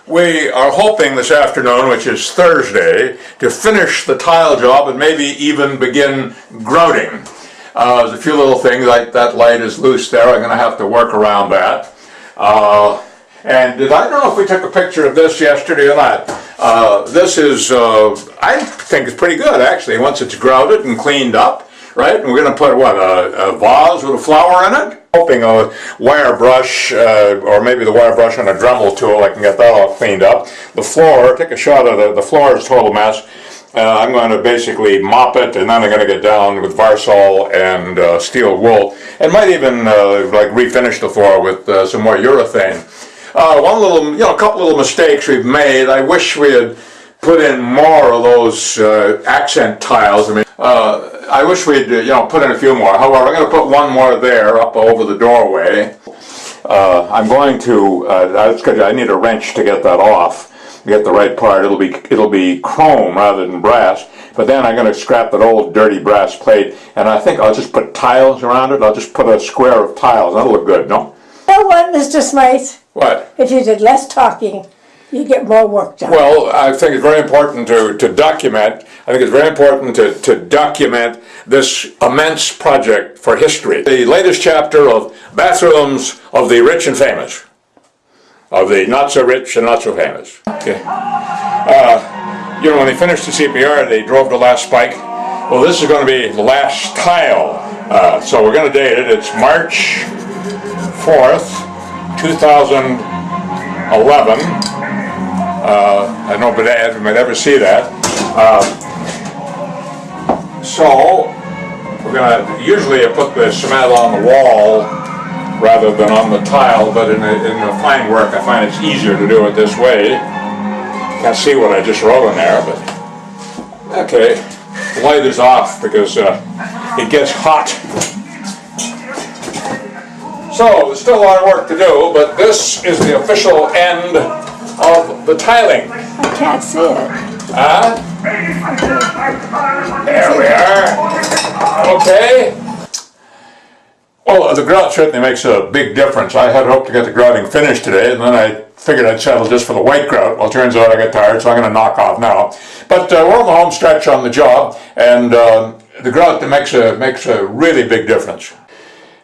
We are hoping this afternoon, which is Thursday, to finish the tile job and maybe even begin grouting. There's a few little things, like that light is loose there. I'm going to have to work around that. And I don't know if we took a picture of this yesterday or not. This is, I think it's pretty good actually, once it's grouted and cleaned up, right? And we're going to put, what, a vase with a flower in it? Hoping a wire brush, or maybe the wire brush on a Dremel tool, I can get that all cleaned up. The floor, take a shot of the floor is a total mess. I'm going to basically mop it, and then I'm going to get down with Varsol and steel wool, and might even like refinish the floor with some more urethane. One little, a couple little mistakes we've made. I wish we had put in more of those accent tiles. I mean, I wish we'd put in a few more. However, I'm going to put one more there up over the doorway. I'm going to. I need a wrench to get that off, get the right part. It'll be chrome rather than brass. But then I'm going to scrap that old dirty brass plate, and I think I'll just put tiles around it. I'll just put a square of tiles. That'll look good, no? No one, Mr. Smythe. What? If you did less talking, you get more work done. Well, I think it's very important to document. I think it's very important to document this immense project for history. The latest chapter of Bathrooms of the Rich and Famous. Of the not so rich and not so famous. Okay. When they finished the CPR, they drove the last spike. Well, this is going to be the last tile. So we're going to date it. It's March 4th, 2011. I don't know if you might ever see that. So we're going to usually put the cement on the wall rather than on the tile, but in the fine work I find it's easier to do it this way. Can't see what I just wrote in there, but okay. The light is off because it gets hot. So there's still a lot of work to do, but this is the official end of the tiling. I can't see it. There we are. Okay. Well, the grout certainly makes a big difference. I had hoped to get the grouting finished today, and then I figured I'd settle just for the white grout. Well, it turns out I got tired, so I'm going to knock off now. But we're on the home stretch on the job, and the grout makes a really big difference.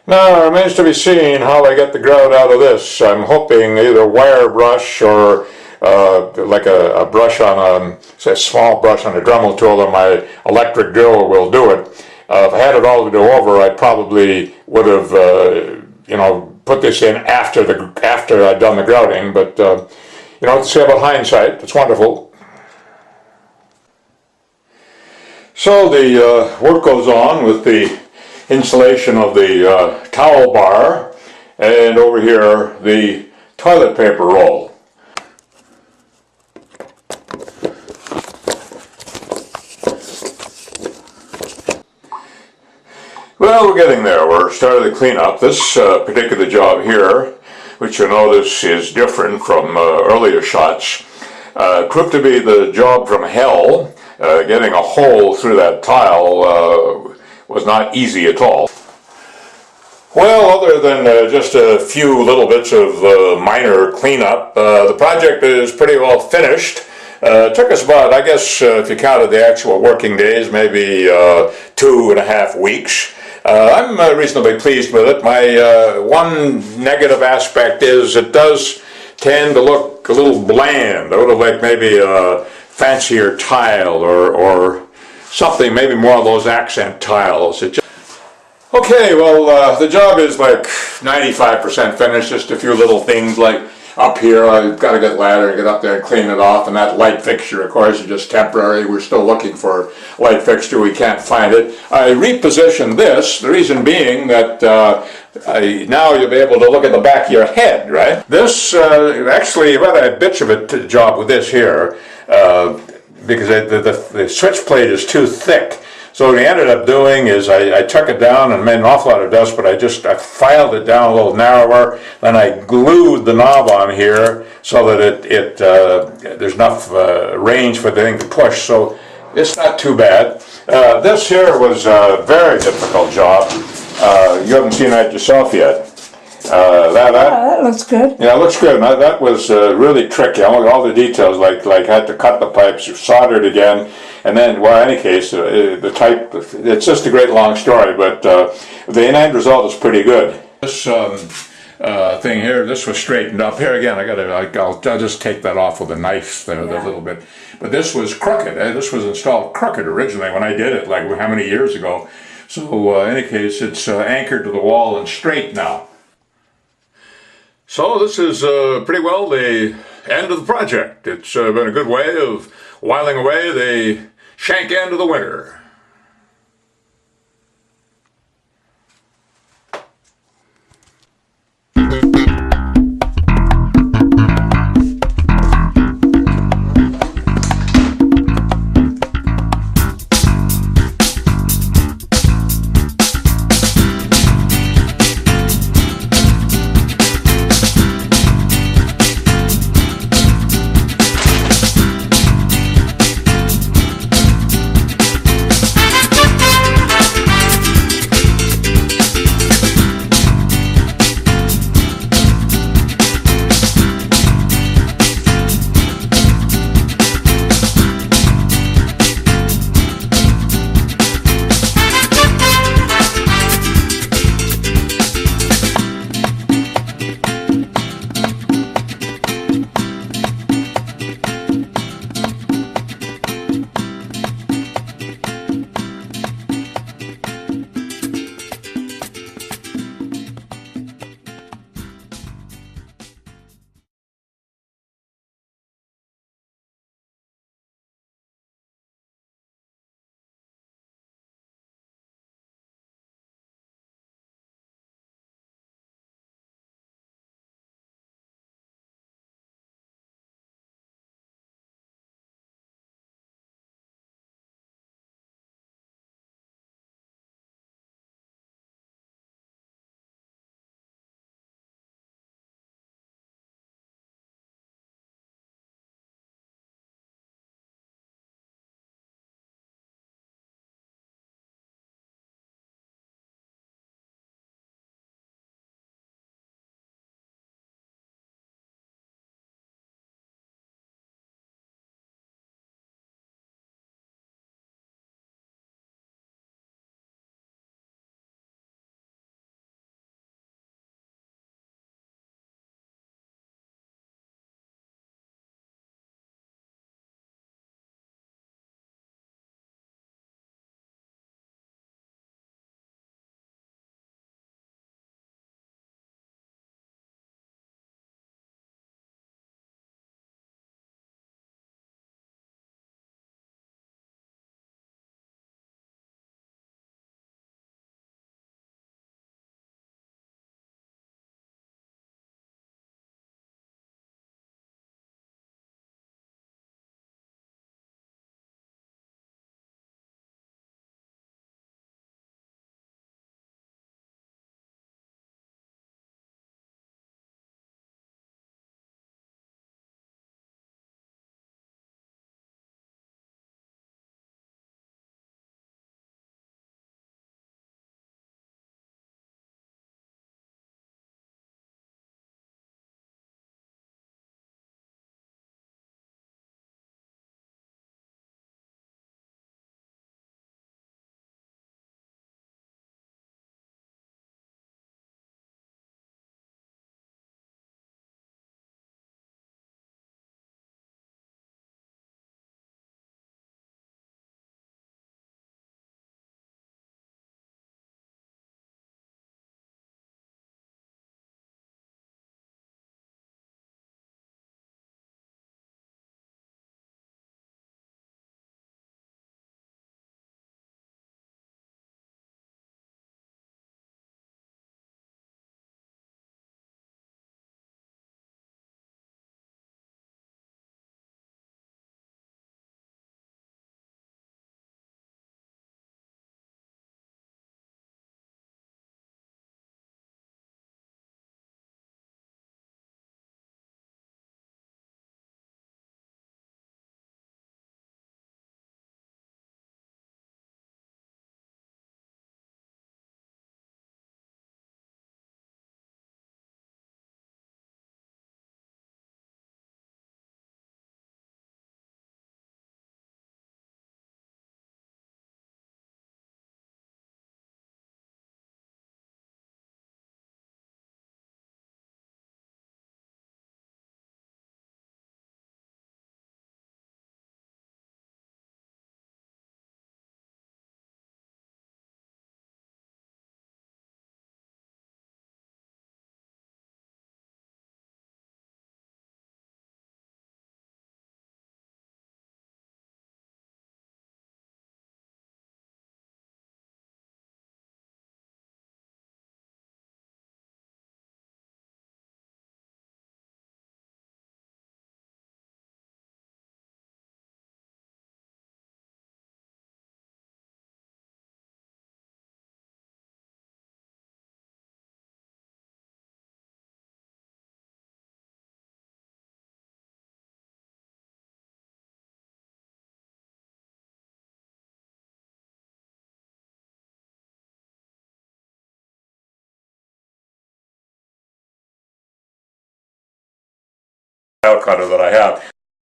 Now, it remains to be seen how I get the grout out of this. I'm hoping either wire brush or like a brush on say a small brush on a Dremel tool, or my electric drill will do it. If I had it all to do over, I probably would have, put this in after I'd done the grouting. But to say about hindsight, it's wonderful. So the work goes on with the installation of the towel bar, and over here the toilet paper roll. Well, we're getting there. We're starting to clean up. This particular job here, which you'll notice is different from earlier shots, proved to be the job from hell. Getting a hole through that tile was not easy at all. Well, other than just a few little bits of minor cleanup, the project is pretty well finished. It took us about, I guess, if you counted the actual working days, maybe 2.5 weeks. I'm reasonably pleased with it. My one negative aspect is it does tend to look a little bland. I would have liked maybe a fancier tile or something, maybe more of those accent tiles. Okay, well, the job is like 95% finished, just a few little things like up here. I've got to get a ladder and get up there and clean it off, and that light fixture, of course, is just temporary. We're still looking for a light fixture. We can't find it. I repositioned this, the reason being that now you'll be able to look at the back of your head, right? This, actually, I've had a bitch of a job with this here, because the switch plate is too thick. So what I ended up doing is I took it down and made an awful lot of dust, but I filed it down a little narrower, then I glued the knob on here so that there's enough range for the thing to push, so it's not too bad. This here was a very difficult job. You haven't seen that yourself yet. That That looks good. Yeah, it looks good. Now, that was really tricky. All the details, like had to cut the pipes, solder it again, and then, well, in any case, the type. It's just a great long story, but the end result is pretty good. This thing here, this was straightened up. Here again, I'll just take that off with a knife there, a little bit. But this was crooked. This was installed crooked originally when I did it, like how many years ago. So in any case, it's anchored to the wall and straight now. So this is pretty well the end of the project. It's been a good way of whiling away the shank end of the winter. tile cutter that I have.